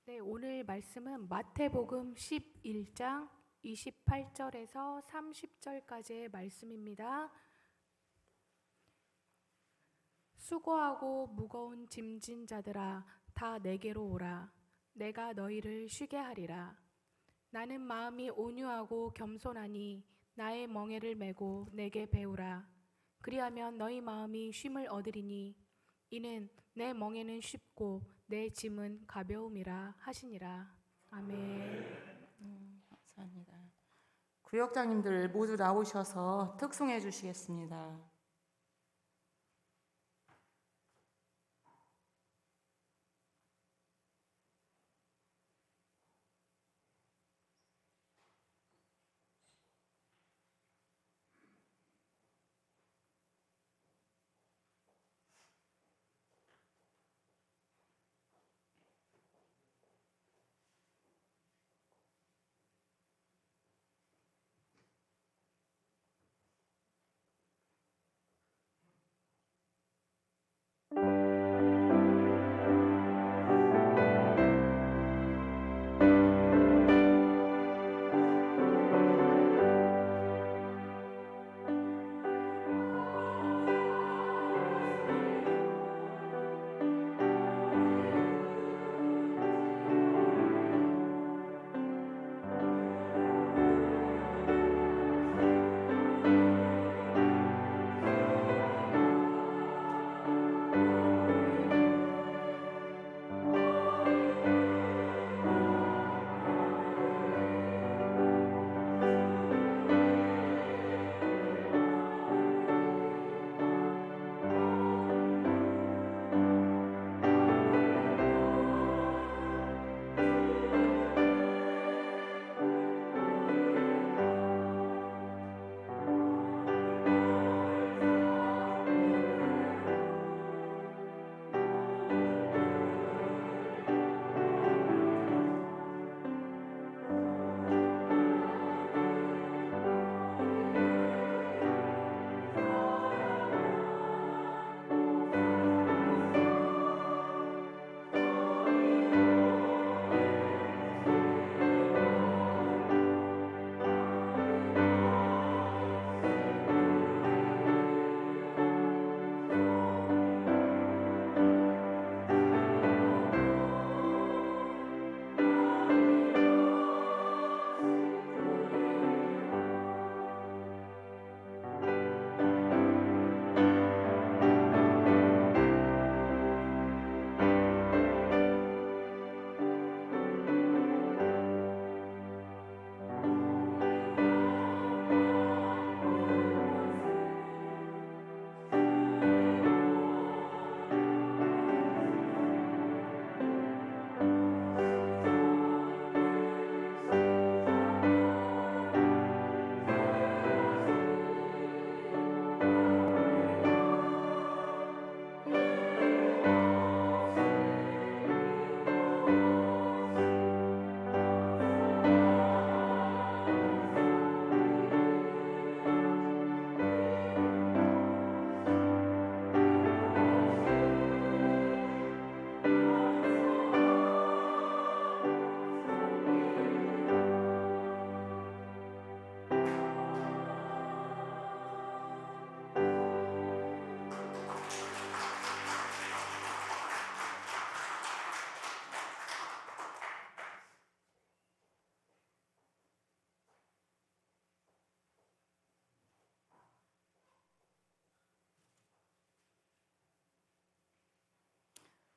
네, 오늘 말씀은 마태복음 11장 28절에서 30절까지의 말씀입니다. 수고하고 무거운 짐진 자들아, 다 내게로 오라. 내가 너희를 쉬게 하리라. 나는 마음이 온유하고 겸손하니 나의 멍에를 메고 내게 배우라. 그리하면 너희 마음이 쉼을 얻으리니 이는 내 멍에는 쉽고 내 짐은 가벼움이라 하시니라. 아멘. 감사합니다. 구역장님들 모두 나오셔서 특송해 주시겠습니다.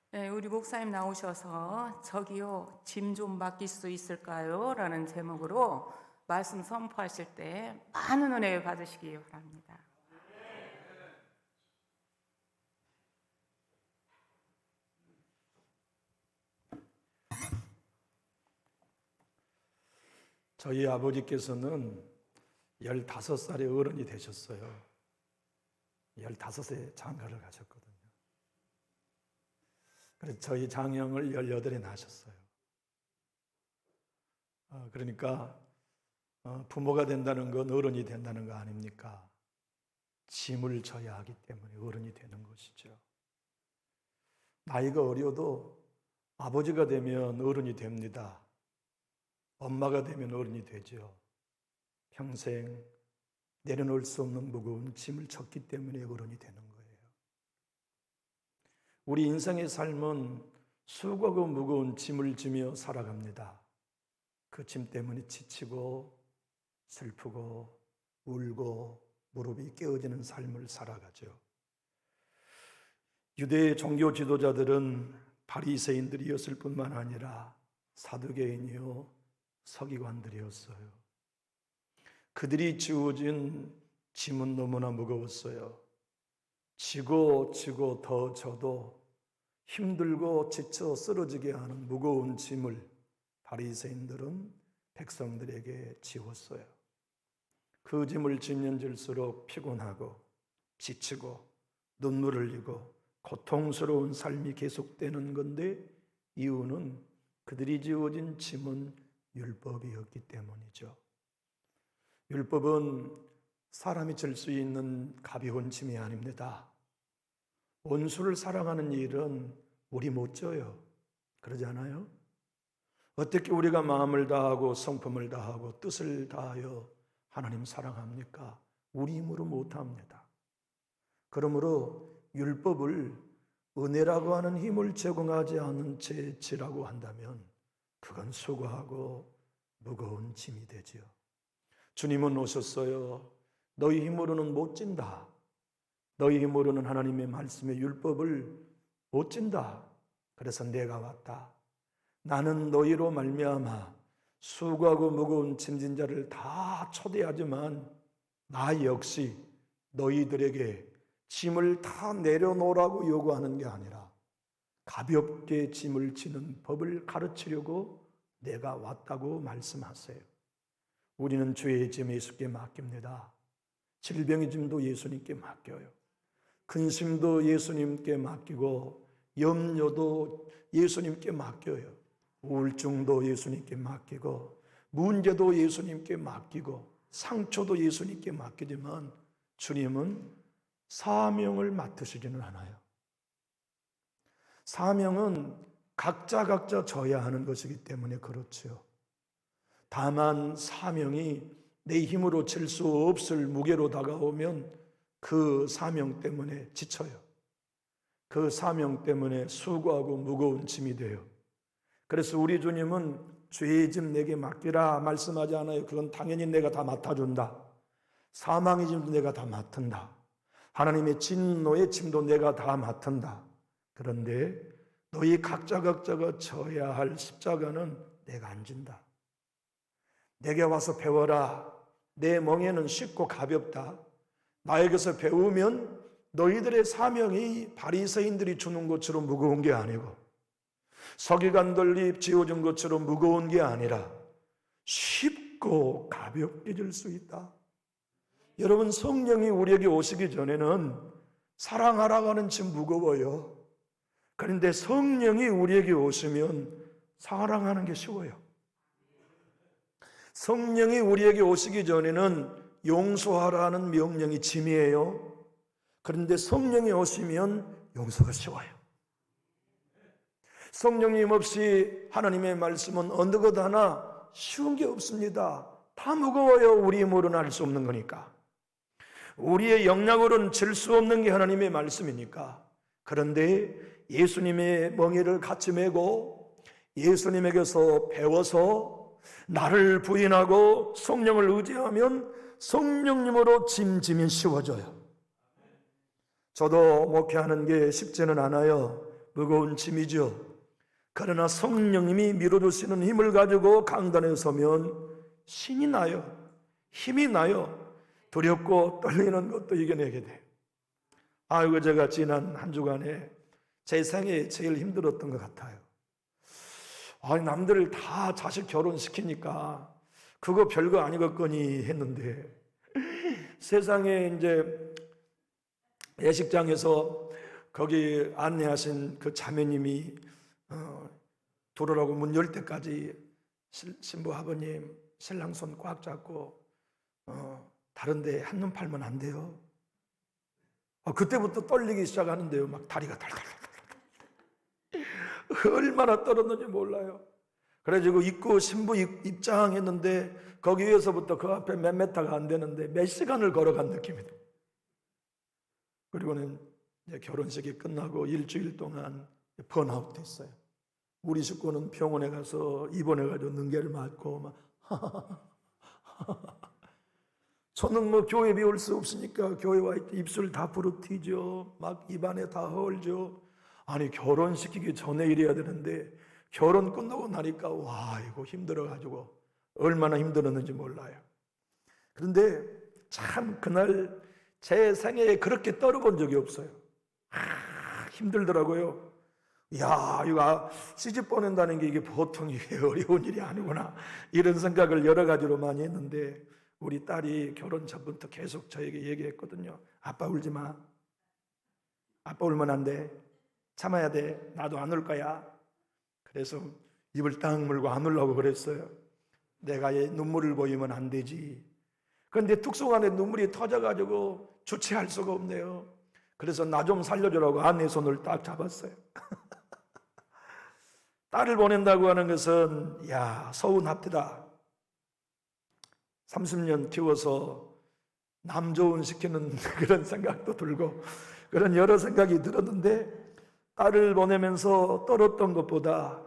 네, 우리 목사님 나오셔서 저기요 짐 좀 맡길 수 있을까요? 라는 제목으로 말씀 선포하실 때 많은 은혜 받으시기 바랍니다. 저희 아버지께서는 15살의 어른이 되셨어요. 15세 장가를 가셨거든요. 그래서 저희 장형을 18에 낳으셨어요. 그러니까 부모가 된다는 건 어른이 된다는 거 아닙니까? 짐을 져야 하기 때문에 어른이 되는 것이죠. 나이가 어려도 아버지가 되면 어른이 됩니다. 엄마가 되면 어른이 되죠. 평생 내려놓을 수 없는 무거운 짐을 졌기 때문에 어른이 되는 거예요. 우리 인생의 삶은 수고하고 무거운 짐을 지며 살아갑니다. 그 짐 때문에 지치고 슬프고 울고 무릎이 깨어지는 삶을 살아가죠. 유대 종교 지도자들은 바리새인들이었을 뿐만 아니라 사두개인이요 서기관들이었어요. 그들이 지어진 짐은 너무나 무거웠어요. 지고 더 져도 힘들고 지쳐 쓰러지게 하는 무거운 짐을 바리새인들은 백성들에게 지웠어요. 그 짐을 지면 질수록 피곤하고 지치고 눈물을 흘리고 고통스러운 삶이 계속되는 건데, 이유는 그들이 지어진 짐은 율법이었기 때문이죠. 율법은 사람이 질 수 있는 가벼운 짐이 아닙니다. 원수를 사랑하는 일은 우리 못 져요. 그러지 않아요? 어떻게 우리가 마음을 다하고 성품을 다하고 뜻을 다하여 하나님 사랑합니까? 우리 힘으로 못합니다. 그러므로 율법을 은혜라고 하는 힘을 제공하지 않은 채 지라고 한다면 그건 수고하고 무거운 짐이 되지요. 주님은 오셨어요. 너희 힘으로는 못 진다. 너희 힘으로는 하나님의 말씀의 율법을 못 진다. 그래서 내가 왔다. 나는 너희로 말미암아 수고하고 무거운 짐진 자를 다 초대하지만 나 역시 너희들에게 짐을 다 내려놓으라고 요구하는 게 아니라 가볍게 짐을 지는 법을 가르치려고 내가 왔다고 말씀하세요. 우리는 죄의 짐 예수께 맡깁니다. 질병의 짐도 예수님께 맡겨요. 근심도 예수님께 맡기고 염려도 예수님께 맡겨요. 우울증도 예수님께 맡기고 문제도 예수님께 맡기고 상처도 예수님께 맡기지만 주님은 사명을 맡으시지는 않아요. 사명은 각자 져야 하는 것이기 때문에 그렇죠. 다만 사명이 내 힘으로 질 수 없을 무게로 다가오면 그 사명 때문에 지쳐요. 그 사명 때문에 수고하고 무거운 짐이 돼요. 그래서 우리 주님은 죄의 짐 내게 맡기라 말씀하지 않아요. 그건 당연히 내가 다 맡아준다. 사망의 짐도 내가 다 맡은다. 하나님의 진노의 짐도 내가 다 맡은다. 그런데 너희 각자가 져야 할 십자가는 내가 안 진다. 내게 와서 배워라. 내 멍에는 쉽고 가볍다. 나에게서 배우면 너희들의 사명이 바리새인들이 주는 것처럼 무거운 게 아니고 서기관들이 지어준 것처럼 무거운 게 아니라 쉽고 가볍게 질 수 있다. 여러분, 성령이 우리에게 오시기 전에는 사랑하라고 하는 짐 무거워요. 그런데 성령이 우리에게 오시면 사랑하는 게 쉬워요. 성령이 우리에게 오시기 전에는 용서하라는 명령이 짐이에요. 그런데 성령이 오시면 용서가 쉬워요. 성령님 없이 하나님의 말씀은 어느 것 하나 쉬운 게 없습니다. 다 무거워요. 우리 힘으로는 할 수 없는 거니까. 우리의 역량으로는 질 수 없는 게 하나님의 말씀이니까. 그런데 예수님의 멍에를 같이 메고 예수님에게서 배워서 나를 부인하고 성령을 의지하면 성령님으로 짐지면 쉬워져요. 저도 목회하는 게 쉽지는 않아요. 무거운 짐이죠. 그러나 성령님이 밀어주시는 힘을 가지고 강단에 서면 신이 나요. 힘이 나요. 두렵고 떨리는 것도 이겨내게 돼요. 아이고, 제가 지난 한 주간에 제 생에 제일 힘들었던 것 같아요. 남들 다 자식 결혼시키니까 그거 별거 아니겠거니 했는데 세상에 이제 예식장에서 거기 안내하신 그 자매님이 들어오라고 문 열 때까지 신부 아버님 신랑 손 꽉 잡고 다른데 한눈 팔면 안 돼요. 그때부터 떨리기 시작하는데요. 막 다리가 달달달. 얼마나 떨었는지 몰라요. 그래가지고 입구 신부 입장했는데 거기 위에서부터 그 앞에 몇 미터가 안 되는데 몇 시간을 걸어간 느낌이다. 그리고는 이제 결혼식이 끝나고 일주일 동안 번아웃 됐어요. 우리 식구는 병원에 가서 입원해가지고 능계를 맞고 막 저는 뭐 교회 비울 수 없으니까 교회 와 있다 입술 다 부르티죠. 막 입안에 다 헐죠. 아니 결혼시키기 전에 이래야 되는데 결혼 끝나고 나니까 와 이거 힘들어가지고 얼마나 힘들었는지 몰라요. 그런데 참 그날 제 생애에 그렇게 떨어본 적이 없어요. 힘들더라고요. 야 이거 시집 보낸다는 게 이게 보통 이게 어려운 일이 아니구나 이런 생각을 여러 가지로 많이 했는데 우리 딸이 결혼 전부터 계속 저에게 얘기했거든요. 아빠 울지 마. 아빠 울면 안 돼. 참아야 돼. 나도 안 울 거야. 그래서 입을 딱 물고 안 울라고 그랬어요. 내가 얘 눈물을 보이면 안 되지. 그런데 툭순간에 눈물이 터져가지고 주체할 수가 없네요. 그래서 나 좀 살려주라고 아내 손을 딱 잡았어요. 딸을 보낸다고 하는 것은 야 서운합니다. 30년 키워서 남 좋은 시키는 그런 생각도 들고 그런 여러 생각이 들었는데 딸을 보내면서 떨었던 것보다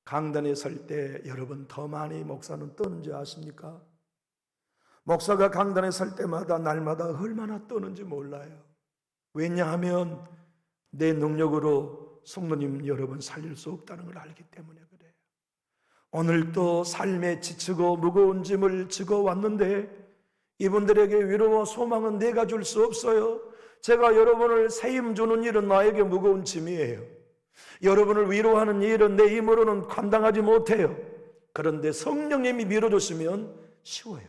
강단에 설 때 여러분 더 많이 목사는 떠는지 아십니까? 목사가 강단에 설 때마다 날마다 얼마나 떠는지 몰라요. 왜냐하면 내 능력으로 성도님 여러분 살릴 수 없다는 걸 알기 때문에 그래요. 오늘도 삶에 지치고 무거운 짐을 지고 왔는데 이분들에게 위로와 소망은 내가 줄 수 없어요. 제가 여러분을 세임 주는 일은 나에게 무거운 짐이에요. 여러분을 위로하는 일은 내 힘으로는 감당하지 못해요. 그런데 성령님이 밀어주시면 쉬워요.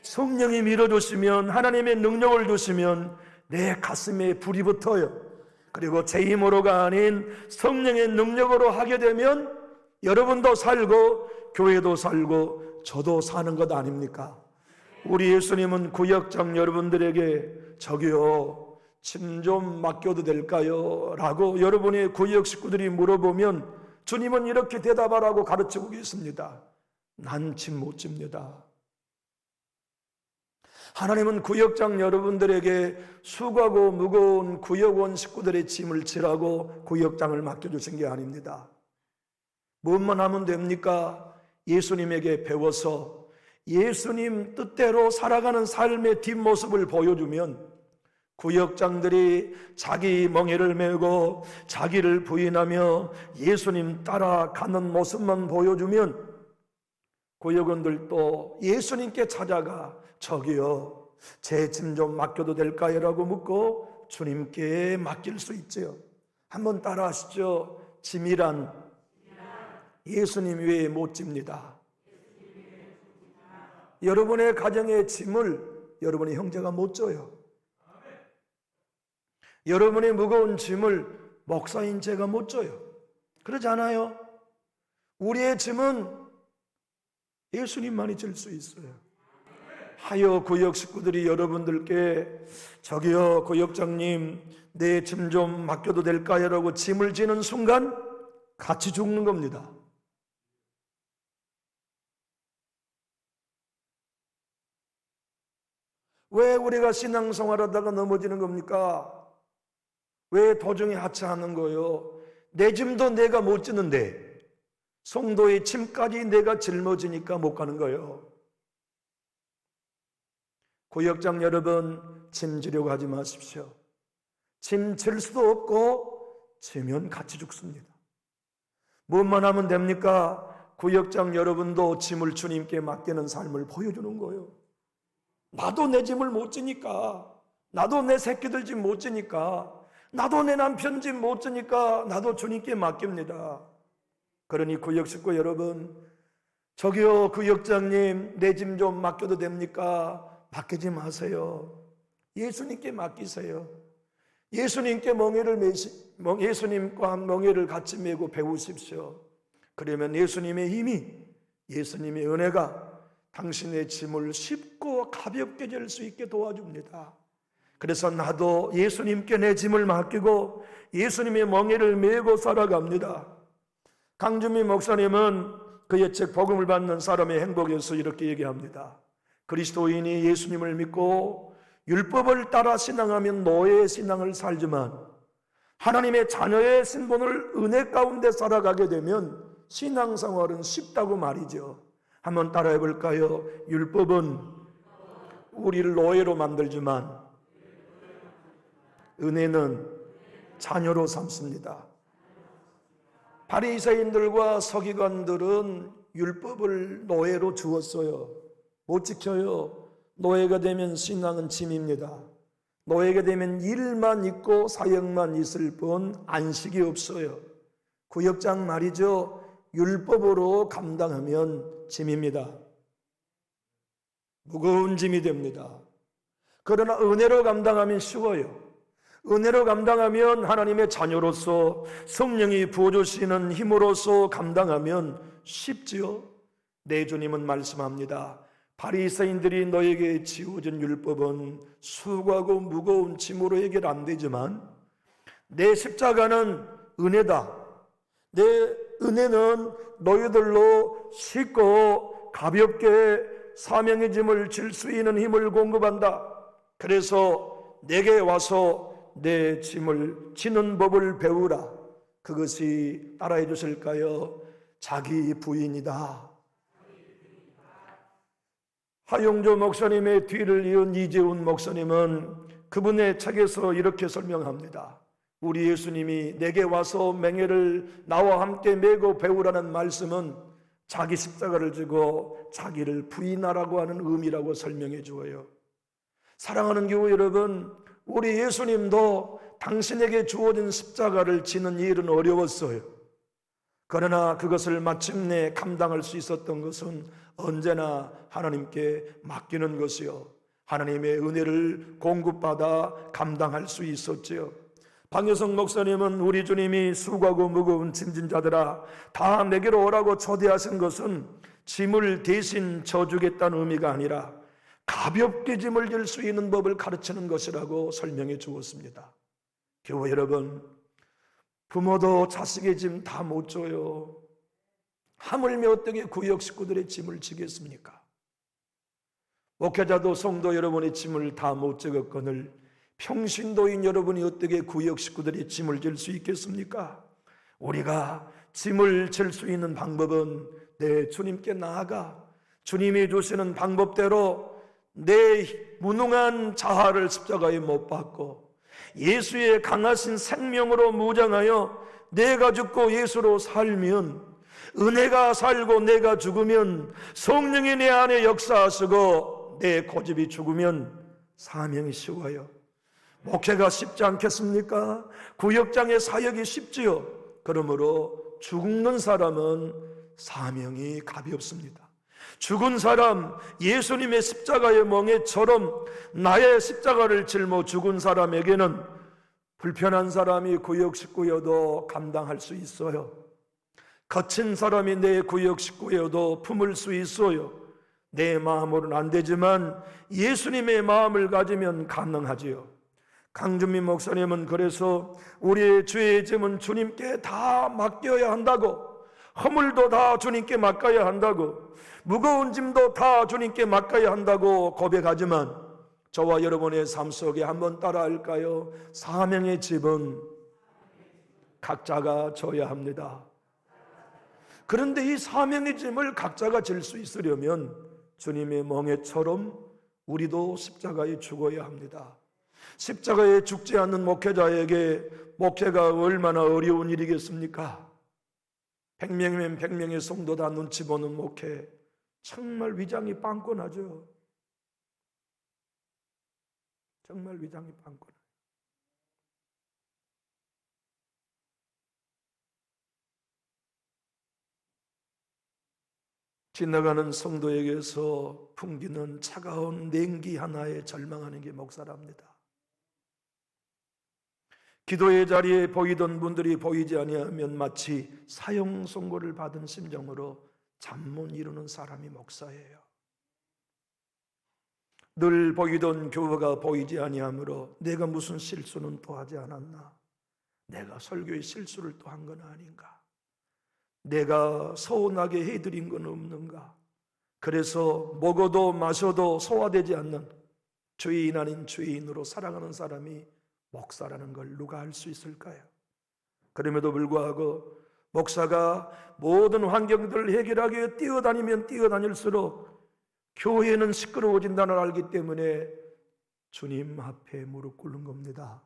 성령이 밀어주시면 하나님의 능력을 주시면 내 가슴에 불이 붙어요. 그리고 제 힘으로가 아닌 성령의 능력으로 하게 되면 여러분도 살고 교회도 살고 저도 사는 것 아닙니까? 우리 예수님은 구역장 여러분들에게 저기요 짐 좀 맡겨도 될까요? 라고 여러분의 구역 식구들이 물어보면 주님은 이렇게 대답하라고 가르치고 계십니다. 난 짐 못 집니다. 하나님은 구역장 여러분들에게 수고하고 무거운 구역원 식구들의 짐을 지라고 구역장을 맡겨주신 게 아닙니다. 무엇만 하면 됩니까? 예수님에게 배워서 예수님 뜻대로 살아가는 삶의 뒷모습을 보여주면 구역장들이 자기 멍에를 메고 자기를 부인하며 예수님 따라가는 모습만 보여주면 구역원들도 예수님께 찾아가 저기요 제 짐 좀 맡겨도 될까요? 라고 묻고 주님께 맡길 수 있죠. 한번 따라 하시죠. 짐이란 예수님 외에 못 집니다. 여러분의 가정의 짐을 여러분의 형제가 못 져요. 여러분의 무거운 짐을 목사인 제가 못 져요. 그러지 않아요? 우리의 짐은 예수님만이 질 수 있어요. 하여 구역 식구들이 여러분들께 저기요 구역장님 내 짐 좀 맡겨도 될까요? 라고 짐을 지는 순간 같이 죽는 겁니다. 왜 우리가 신앙생활하다가 넘어지는 겁니까? 왜 도중에 하차하는 거예요? 내 짐도 내가 못 지는데 성도의 짐까지 내가 짊어지니까 못 가는 거예요. 구역장 여러분 짐 지려고 하지 마십시오. 짐 질 수도 없고 지면 같이 죽습니다. 무엇만 하면 됩니까? 구역장 여러분도 짐을 주님께 맡기는 삶을 보여주는 거예요. 나도 내 짐을 못 지니까, 나도 내 새끼들 짐 못 지니까, 나도 내 남편 짐 못 지니까 나도 주님께 맡깁니다. 그러니 구역 식구 여러분, 저기요 구역장님 내 짐 좀 맡겨도 됩니까? 맡기지 마세요. 예수님께 맡기세요. 예수님께 예수님과 멍에를 같이 메고 배우십시오. 그러면 예수님의 힘이, 예수님의 은혜가 당신의 짐을 쉽고 가볍게 질 수 있게 도와줍니다. 그래서 나도 예수님께 내 짐을 맡기고 예수님의 멍에를 메고 살아갑니다. 강준미 목사님은 그의 책 복음을 받는 사람의 행복에서 이렇게 얘기합니다. 그리스도인이 예수님을 믿고 율법을 따라 신앙하면 노예의 신앙을 살지만 하나님의 자녀의 신분을 은혜 가운데 살아가게 되면 신앙생활은 쉽다고 말이죠. 한번 따라해 볼까요? 율법은 우리를 노예로 만들지만 은혜는 자녀로 삼습니다. 바리새인들과 서기관들은 율법을 노예로 주었어요. 못 지켜요. 노예가 되면 신앙은 짐입니다. 노예가 되면 일만 있고 사역만 있을 뿐 안식이 없어요. 구역장 말이죠. 율법으로 감당하면 짐입니다. 무거운 짐이 됩니다. 그러나 은혜로 감당하면 쉬워요. 은혜로 감당하면 하나님의 자녀로서 성령이 부어주시는 힘으로서 감당하면 쉽지요. 내 주님은 말씀합니다. 바리새인들이 너에게 지어준 율법은 수고하고 무거운 짐으로 해결 안 되지만 내 십자가는 은혜다. 내 은혜는 너희들로 쉽고 가볍게 사명의 짐을 질 수 있는 힘을 공급한다. 그래서 내게 와서 내 짐을 지는 법을 배우라. 그것이 따라해 주실까요? 자기 부인이다. 하용조 목사님의 뒤를 이은 이재훈 목사님은 그분의 책에서 이렇게 설명합니다. 우리 예수님이 내게 와서 맹해를 나와 함께 메고 배우라는 말씀은 자기 십자가를 지고 자기를 부인하라고 하는 의미라고 설명해 주어요. 사랑하는 교회 여러분, 우리 예수님도 당신에게 주어진 십자가를 지는 일은 어려웠어요. 그러나 그것을 마침내 감당할 수 있었던 것은 언제나 하나님께 맡기는 것이요, 하나님의 은혜를 공급받아 감당할 수 있었지요. 방효성 목사님은 우리 주님이 수고하고 무거운 짐진 자들아 다 내게로 오라고 초대하신 것은 짐을 대신 져주겠다는 의미가 아니라 가볍게 짐을 질 수 있는 법을 가르치는 것이라고 설명해 주었습니다. 교회 여러분, 부모도 자식의 짐 다 못 져요. 하물며 어떻게 구역 식구들의 짐을 지겠습니까? 목회자도 성도 여러분의 짐을 다 못 지겠거늘 평신도인 여러분이 어떻게 구역 식구들의 짐을 질 수 있겠습니까? 우리가 짐을 질 수 있는 방법은 내 주님께 나아가 주님이 주시는 방법대로 내 무능한 자아를 십자가에 못 박고 예수의 강하신 생명으로 무장하여 내가 죽고 예수로 살면, 은혜가 살고 내가 죽으면 성령이 내 안에 역사하시고 내 고집이 죽으면 사명이 쉬워요. 목회가 쉽지 않겠습니까? 구역장의 사역이 쉽지요. 그러므로 죽는 사람은 사명이 가볍습니다. 죽은 사람, 예수님의 십자가의 멍에처럼 나의 십자가를 짊어 죽은 사람에게는 불편한 사람이 구역 식구여도 감당할 수 있어요. 거친 사람이 내 구역 식구여도 품을 수 있어요. 내 마음으로는 안 되지만 예수님의 마음을 가지면 가능하지요. 강준민 목사님은 그래서 우리의 죄의 짐은 주님께 다 맡겨야 한다고, 허물도 다 주님께 맡겨야 한다고, 무거운 짐도 다 주님께 맡겨야 한다고 고백하지만 저와 여러분의 삶 속에 한번 따라 할까요? 사명의 짐은 각자가 져야 합니다. 그런데 이 사명의 짐을 각자가 질 수 있으려면 주님의 멍에처럼 우리도 십자가에 죽어야 합니다. 십자가에 죽지 않는 목회자에게 목회가 얼마나 어려운 일이겠습니까? 100명이면 100명의 성도 다 눈치 보는 목회, 정말 위장이 빵꾸나죠. 정말 위장이 빵꾸나요. 지나가는 성도에게서 풍기는 차가운 냉기 하나에 절망하는 게 목사랍니다. 기도의 자리에 보이던 분들이 보이지 아니하면 마치 사형 선고를 받은 심정으로 잠 못 이루는 사람이 목사예요. 늘 보이던 교회가 보이지 아니하므로 내가 무슨 실수는 또 하지 않았나? 내가 설교의 실수를 또 한 건 아닌가? 내가 서운하게 해드린 건 없는가? 그래서 먹어도 마셔도 소화되지 않는 죄인 아닌 죄인으로 살아가는 사람이 목사라는 걸 누가 알 수 있을까요? 그럼에도 불구하고 목사가 모든 환경들을 해결하기 위해 뛰어다니면 뛰어다닐수록 교회는 시끄러워진다는 걸 알기 때문에 주님 앞에 무릎 꿇는 겁니다.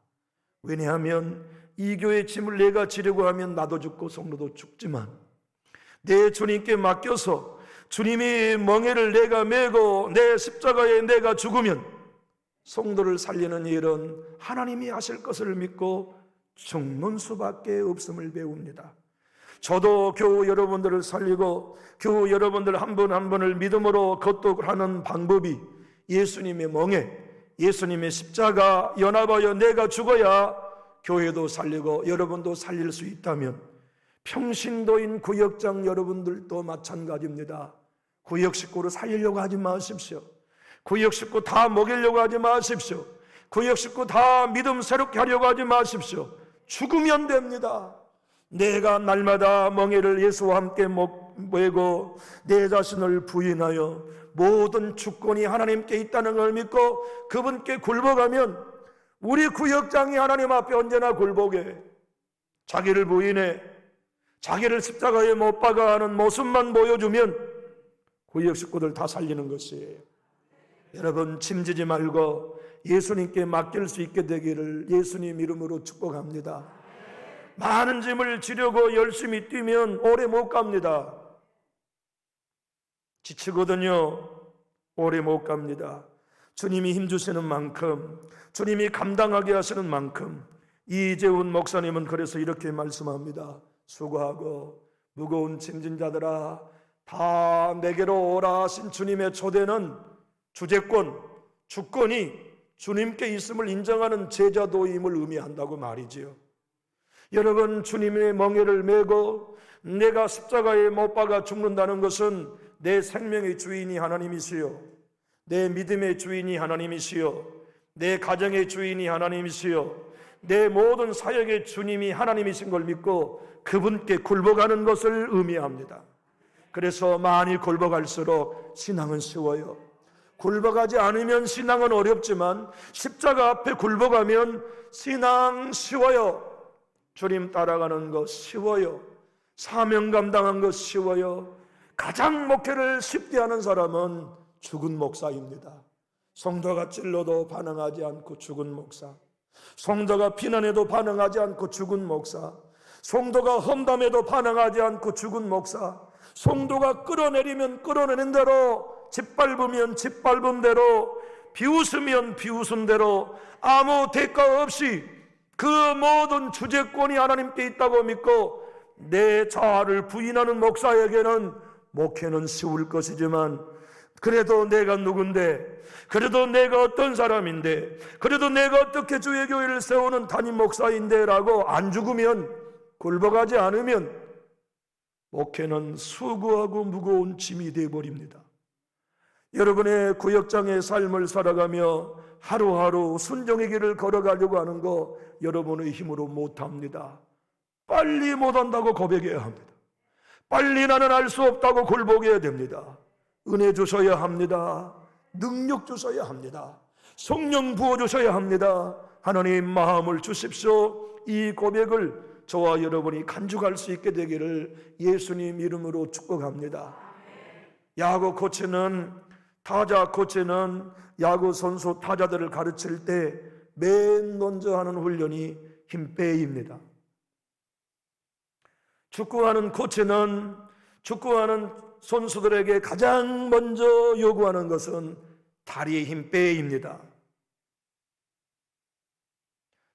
왜냐하면 이 교회 짐을 내가 지려고 하면 나도 죽고 성도도 죽지만 내 주님께 맡겨서 주님이 멍에를 내가 메고 내 십자가에 내가 죽으면 성도를 살리는 일은 하나님이 하실 것을 믿고 죽는 수밖에 없음을 배웁니다. 저도 교우 여러분들을 살리고 교우 여러분들 한 분 한 분을 믿음으로 걷도하는 방법이 예수님의 멍에, 예수님의 십자가 연합하여 내가 죽어야 교회도 살리고 여러분도 살릴 수 있다면 평신도인 구역장 여러분들도 마찬가지입니다. 구역 식구를 살리려고 하지 마십시오. 구역 식구 다 먹이려고 하지 마십시오. 구역 식구 다 믿음 새롭게 하려고 하지 마십시오. 죽으면 됩니다. 내가 날마다 멍에를 예수와 함께 메고 내 자신을 부인하여 모든 주권이 하나님께 있다는 걸 믿고 그분께 굴복하면 우리 구역장이 하나님 앞에 언제나 굴복해 자기를 부인해 자기를 십자가에 못 박아 하는 모습만 보여주면 구역 식구들 다 살리는 것이에요. 여러분 짐지지 말고 예수님께 맡길 수 있게 되기를 예수님 이름으로 축복합니다. 많은 짐을 지려고 열심히 뛰면 오래 못 갑니다. 지치거든요. 오래 못 갑니다. 주님이 힘주시는 만큼 주님이 감당하게 하시는 만큼 이재훈 목사님은 그래서 이렇게 말씀합니다. 수고하고 무거운 짐진 자들아 다 내게로 오라 하신 주님의 초대는 주재권, 주권이 주님께 있음을 인정하는 제자도임을 의미한다고 말이지요. 여러분 주님의 멍에를 메고 내가 십자가에 못 박아 죽는다는 것은 내 생명의 주인이 하나님이시요 내 믿음의 주인이 하나님이시요 내 가정의 주인이 하나님이시요 내 모든 사역의 주님이 하나님이신 걸 믿고 그분께 굴복하는 것을 의미합니다. 그래서 많이 굴복할수록 신앙은 쉬워요. 굴복하지 않으면 신앙은 어렵지만 십자가 앞에 굴복하면 신앙 쉬워요. 주님 따라가는 것 쉬워요. 사명 감당한 것 쉬워요. 가장 목회를 쉽게 하는 사람은 죽은 목사입니다. 성도가 찔러도 반응하지 않고 죽은 목사, 성도가 비난해도 반응하지 않고 죽은 목사, 성도가 험담해도 반응하지 않고 죽은 목사, 성도가 끌어내리면 끌어내는 대로, 짓밟으면 짓밟은 대로, 비웃으면 비웃은 대로 아무 대가 없이 그 모든 주재권이 하나님께 있다고 믿고 내 자아를 부인하는 목사에게는 목회는 쉬울 것이지만 그래도 내가 누군데, 그래도 내가 어떤 사람인데, 그래도 내가 어떻게 주의 교회를 세우는 담임 목사인데 라고 안 죽으면, 굴복하지 않으면 목회는 수고하고 무거운 짐이 되어버립니다. 여러분의 구역장의 삶을 살아가며 하루하루 순종의 길을 걸어가려고 하는 거 여러분의 힘으로 못합니다. 빨리 못한다고 고백해야 합니다. 빨리 나는 알 수 없다고 굴복해야 됩니다. 은혜 주셔야 합니다. 능력 주셔야 합니다. 성령 부어주셔야 합니다. 하나님 마음을 주십시오. 이 고백을 저와 여러분이 간직할 수 있게 되기를 예수님 이름으로 축복합니다. 야구 코치는, 타자 코치는 야구 선수 타자들을 가르칠 때 맨 먼저 하는 훈련이 힘빼기입니다. 축구하는 코치는 축구하는 선수들에게 가장 먼저 요구하는 것은 다리의 힘빼기입니다.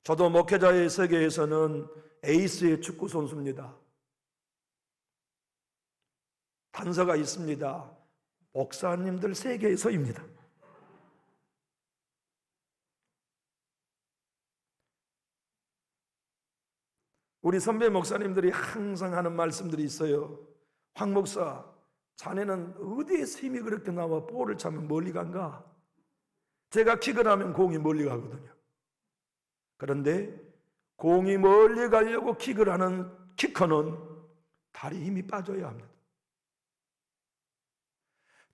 저도 목회자의 세계에서는 에이스의 축구 선수입니다. 단서가 있습니다. 목사님들 세계에서입니다. 우리 선배 목사님들이 항상 하는 말씀들이 있어요. 황 목사, 자네는 어디에서 힘이 그렇게 나와 볼을 차면 멀리 간가? 제가 킥을 하면 공이 멀리 가거든요. 그런데 공이 멀리 가려고 킥을 하는 키커는 다리에 힘이 빠져야 합니다.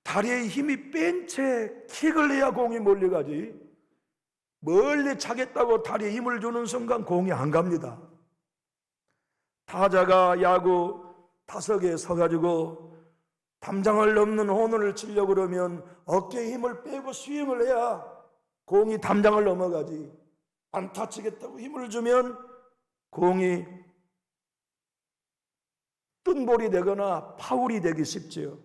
다리에 힘이 뺀 채 킥을 해야 공이 몰려가지, 멀리 차겠다고 다리에 힘을 주는 순간 공이 안 갑니다. 타자가 야구 타석에 서가지고 담장을 넘는 홈런을 치려고 그러면 어깨에 힘을 빼고 스윙을 해야 공이 담장을 넘어가지, 안타 치겠다고 힘을 주면 공이 뜬볼이 되거나 파울이 되기 쉽지요.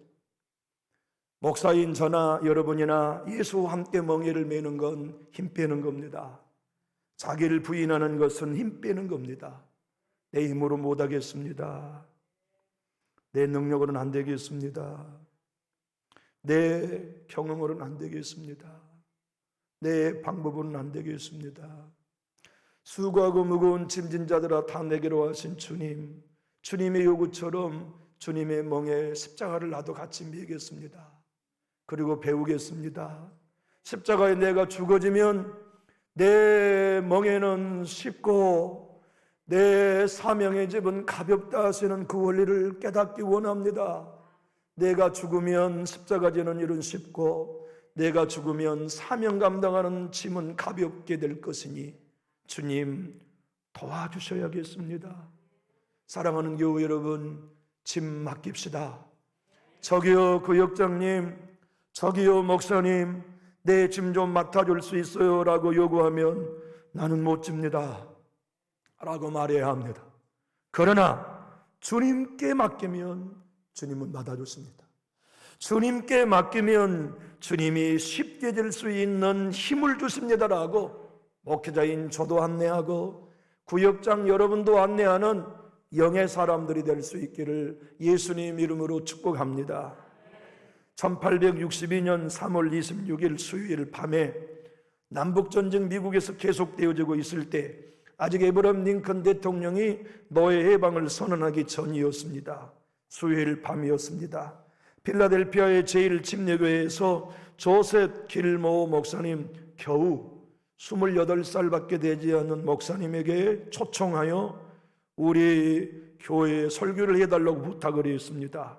목사인 저나 여러분이나 예수와 함께 멍에를 매는 건 힘 빼는 겁니다. 자기를 부인하는 것은 힘 빼는 겁니다. 내 힘으로 못하겠습니다. 내 능력으로는 안 되겠습니다. 내 경험으로는 안 되겠습니다. 내 방법으로는 안 되겠습니다. 수고하고 무거운 짐진 자들아 다 내게로 하신 주님, 주님의 요구처럼 주님의 멍에 십자가를 나도 같이 매겠습니다. 그리고 배우겠습니다. 십자가에 내가 죽어지면 내 멍에는 쉽고 내 사명의 집은 가볍다 하시는 그 원리를 깨닫기 원합니다. 내가 죽으면 십자가 지는 일은 쉽고 내가 죽으면 사명 감당하는 짐은 가볍게 될 것이니 주님 도와주셔야겠습니다. 사랑하는 교우 여러분, 짐 맡깁시다. 저기요 구역장님, 저기요 목사님, 내 짐 좀 맡아줄 수 있어요? 라고 요구하면 나는 못 집니다 라고 말해야 합니다. 그러나 주님께 맡기면 주님은 맡아줬습니다. 주님께 맡기면 주님이 쉽게 질 수 있는 힘을 주십니다라고 목회자인 저도 안내하고 구역장 여러분도 안내하는 영의 사람들이 될 수 있기를 예수님 이름으로 축복합니다. 1862년 3월 26일 수요일 밤에 남북전쟁 미국에서 계속되어지고 있을 때 아직 에브라임 링컨 대통령이 노예 해방을 선언하기 전이었습니다. 수요일 밤이었습니다. 필라델피아의 제1침례교회에서 조셉 길모 목사님, 겨우 28살밖에 되지 않은 목사님에게 초청하여 우리 교회에 설교를 해달라고 부탁을 했습니다.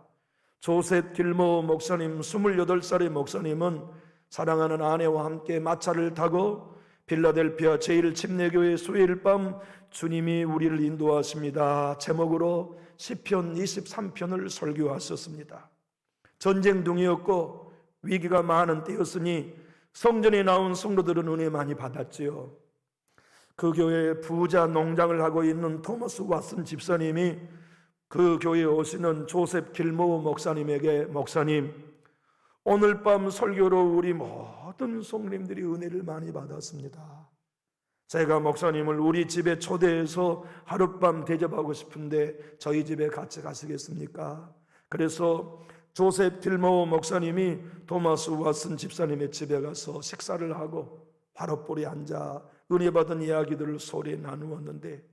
조셉 길모 목사님, 28살의 목사님은 사랑하는 아내와 함께 마차를 타고 필라델피아 제1침례교회 수요일 밤 주님이 우리를 인도하십니다 제목으로 시편 23편을 설교하셨습니다. 전쟁 중이었고 위기가 많은 때였으니 성전에 나온 성도들은 은혜 많이 받았지요. 그 교회에 부자 농장을 하고 있는 토머스 왓슨 집사님이 그 교회에 오시는 조셉 길모 목사님에게, 목사님, 오늘 밤 설교로 우리 모든 성도님들이 은혜를 많이 받았습니다. 제가 목사님을 우리 집에 초대해서 하룻밤 대접하고 싶은데 저희 집에 같이 가시겠습니까? 그래서 조셉 길모 목사님이 토마스 왓슨 집사님의 집에 가서 식사를 하고 화롯불에 앉아 은혜 받은 이야기들을 소리에 나누었는데,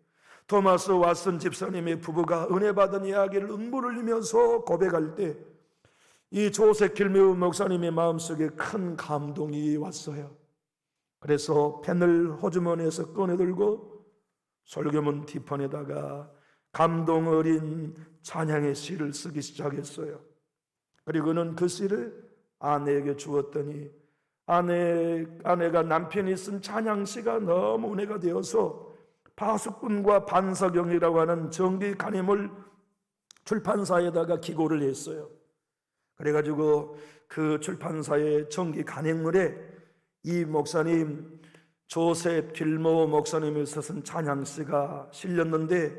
토마스 왓슨 집사님의 부부가 은혜 받은 이야기를 눈물을 흘리면서 고백할 때 이 조셉 길모 목사님의 마음속에 큰 감동이 왔어요. 그래서 펜을 호주머니에서 꺼내들고 설교문 뒷판에다가 감동 어린 찬양의 시를 쓰기 시작했어요. 그리고는 그 시를 아내에게 주었더니 아내가 남편이 쓴 찬양시가 너무 은혜가 되어서 파수꾼과 반석영이라고 하는 정기 간임을 출판사에다가 기고를 했어요. 그래가지고 그 출판사의 정기 간행물에 이 목사님 조셉 길모 목사님이 쓰신 찬양시가 실렸는데,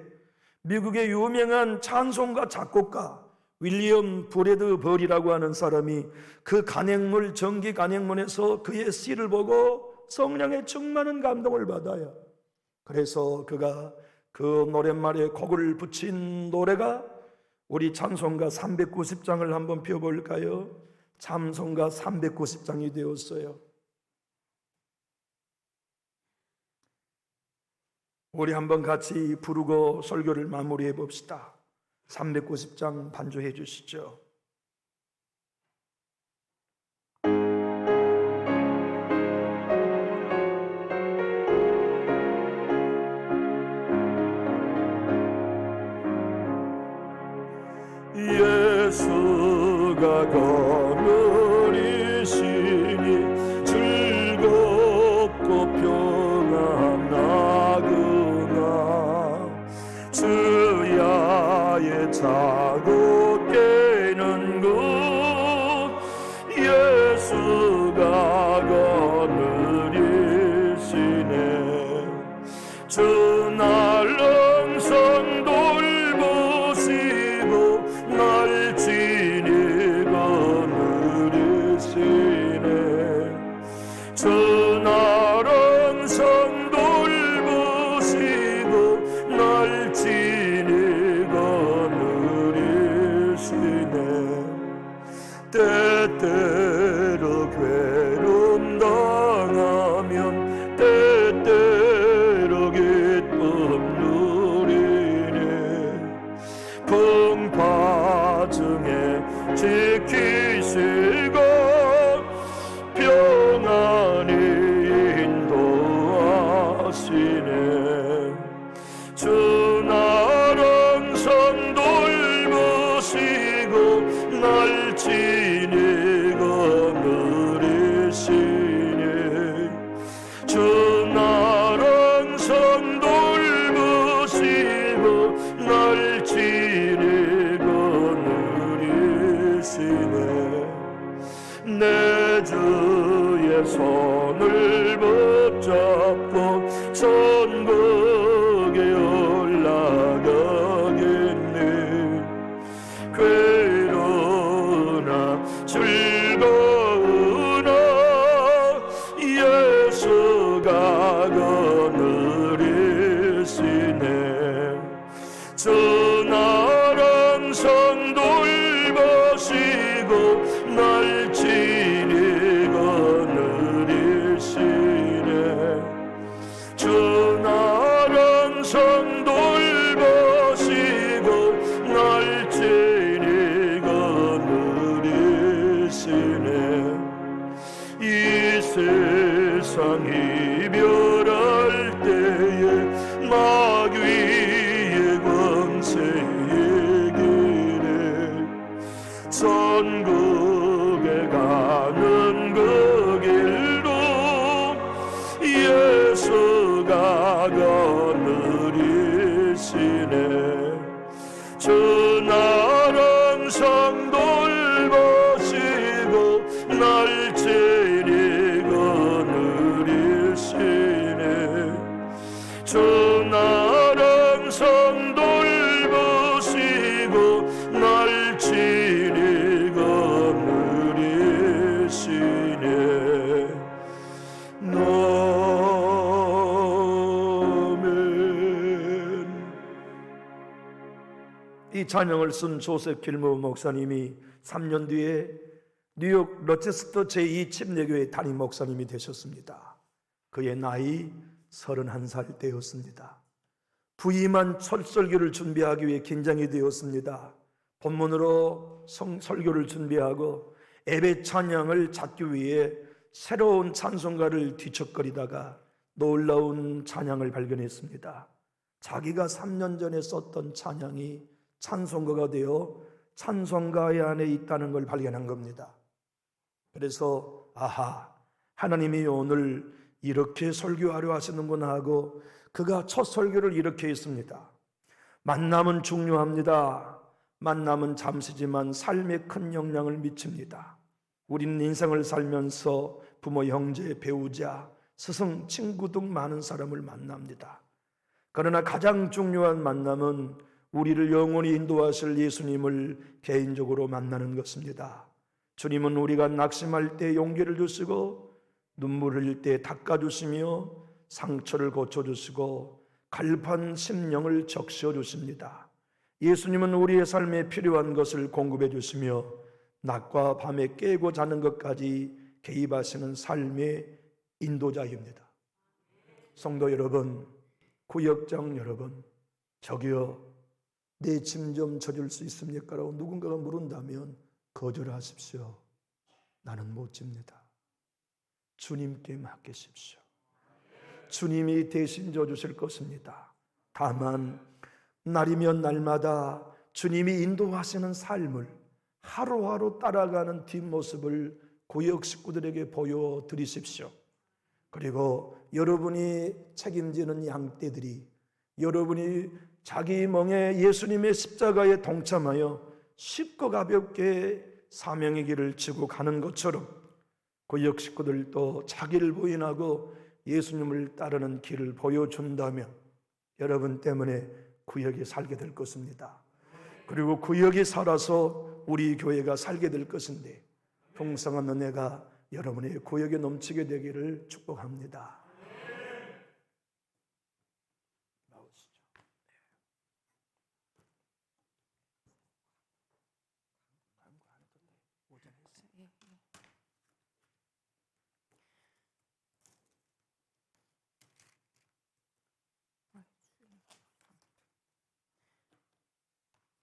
미국의 유명한 찬송가 작곡가 윌리엄 브래드 벌이라고 하는 사람이 그 간행물, 정기 간행문에서 그의 시를 보고 성령의 충만한 감동을 받아요. 그래서 그가 그 노랫말에 곡을 붙인 노래가 우리 찬송가 390장을 한번 펴볼까요? 찬송가 390장이 되었어요. 우리 한번 같이 부르고 설교를 마무리해 봅시다. 390장 반주해 주시죠. 예수가 거느리시니 즐겁고 평안하구나. 주야의 자고 깨는 것 예수가 거느리시네. 주 날른 선 돌보시고 날 친히 거느리시네. 주 날른 선 돌보시고 날 친히 거느리시네. 때때로 괴로움 당하면 때때로 기쁨 누리네. 풍파 중에 지키시고 평안히 인도하시네. 주 나름 선 돌보시고 날 친히 거느리시네. 주 나름 선 돌보시고 날 친히 거느리시네. 내 주의 손을 붙잡고 천국에 올라가겠네. 괴로우나 즐거우나 예수가 거느리시네. 주 나름 선 돌보시고 날 친히 거느리시네. 주 나름 선 돌보시고 날 친히 거느리시네. 이 세상 이별할 때에 마귀의 권세의 길에 천국에 가는 그 길로 예수가 거느리시네. 주 나름 선 돌보시고 날 친히 거느리시네. 주 나름 선 돌보시고 날 친히 거느리시네. 아멘. 이 찬양을 쓴 조셉 길모 목사님이 3년 뒤에 뉴욕 로체스터 제2침례교회 담임 목사님이 되셨습니다. 그의 나이 31살 때였습니다. 부임한 첫 설교를 준비하기 위해 긴장이 되었습니다. 본문으로 설교를 준비하고 예배 찬양을 찾기 위해 새로운 찬송가를 뒤척거리다가 놀라운 찬양을 발견했습니다. 자기가 3년 전에 썼던 찬양이 찬송가가 되어 찬송가의 안에 있다는 걸 발견한 겁니다. 그래서 아하, 하나님이 오늘 이렇게 설교하려 하시는구나 하고 그가 첫 설교를 이렇게 했습니다. 만남은 중요합니다. 만남은 잠시지만 삶에 큰 영향을 미칩니다. 우리는 인생을 살면서 부모, 형제, 배우자, 스승, 친구 등 많은 사람을 만납니다. 그러나 가장 중요한 만남은 우리를 영원히 인도하실 예수님을 개인적으로 만나는 것입니다. 주님은 우리가 낙심할 때 용기를 주시고 눈물 흘릴 때 닦아주시며 상처를 고쳐주시고 갈판 심령을 적셔 주십니다. 예수님은 우리의 삶에 필요한 것을 공급해 주시며 낮과 밤에 깨고 자는 것까지 개입하시는 삶의 인도자입니다. 성도 여러분, 구역장 여러분, 저기요, 내 짐 좀 져줄 수 있습니까? 라고 누군가가 물은다면 거절하십시오. 나는 못 집니다. 주님께 맡기십시오. 주님이 대신 져주실 것입니다. 다만 날이면 날마다 주님이 인도하시는 삶을 하루하루 따라가는 뒷모습을 구역 식구들에게 보여드리십시오. 그리고 여러분이 책임지는 양떼들이 여러분이 자기 멍에 예수님의 십자가에 동참하여 쉽고 가볍게 사명의 길을 지고 가는 것처럼 구역 식구들도 자기를 부인하고 예수님을 따르는 길을 보여준다면 여러분 때문에 구역이 살게 될 것입니다. 그리고 구역이 살아서 우리 교회가 살게 될 것인데 풍성한 은혜가 여러분의 구역에 넘치게 되기를 축복합니다.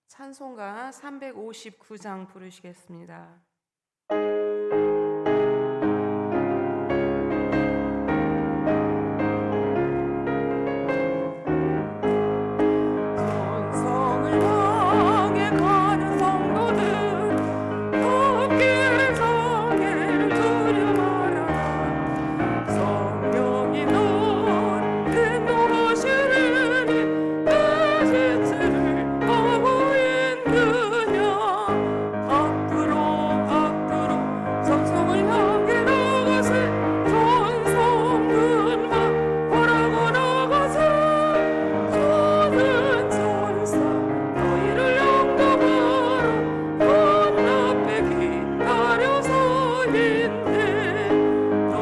찬송가 359장 부르시겠습니다. 성을 향해 가는 성도들 앞길 성계를 두려 말아라. 성령이 넌 인도하시리니 내 지체를 하고 있느냐. 앞으로 성성을 향해 나가세. 전성군만 바라고 나가세. 모든 천사 너희를 영접하라. 문 앞에 기다려서 있네. 너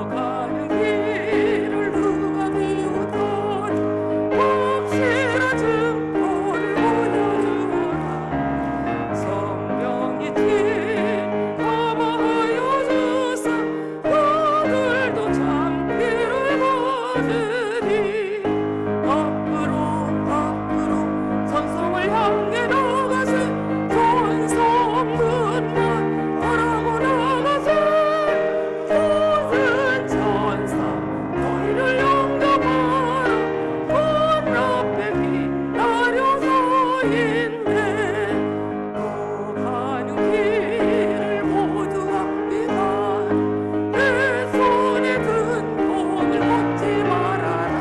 가는 길을 누가 비우더니 확실한 증거를 보여주어라. 성령이 팀감화하여 주사 너들도 참기를 받으니. 앞으로 선성을 향해 나가세. 전성문만 바라고 나가세. 모든 천사 너희를 영접하라. 문 앞에 기다려서 있네. 너 가는 길을 모두가 비가니 내 손에 든 돈을 걷지 말아라.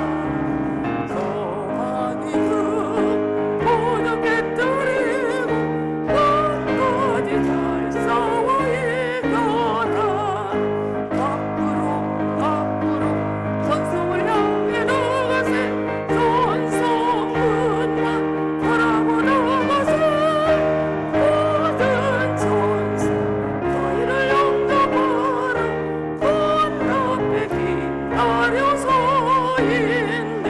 성하니 모두 깨뜨리고 끝까지 잘 싸워 이겨라. 앞으로 전성을 향해 나가세. 전성문만 바라고 나가세. 모든 천사 너희를 영접하라. 문 앞에 기다려서 있네.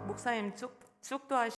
목사님 축도하시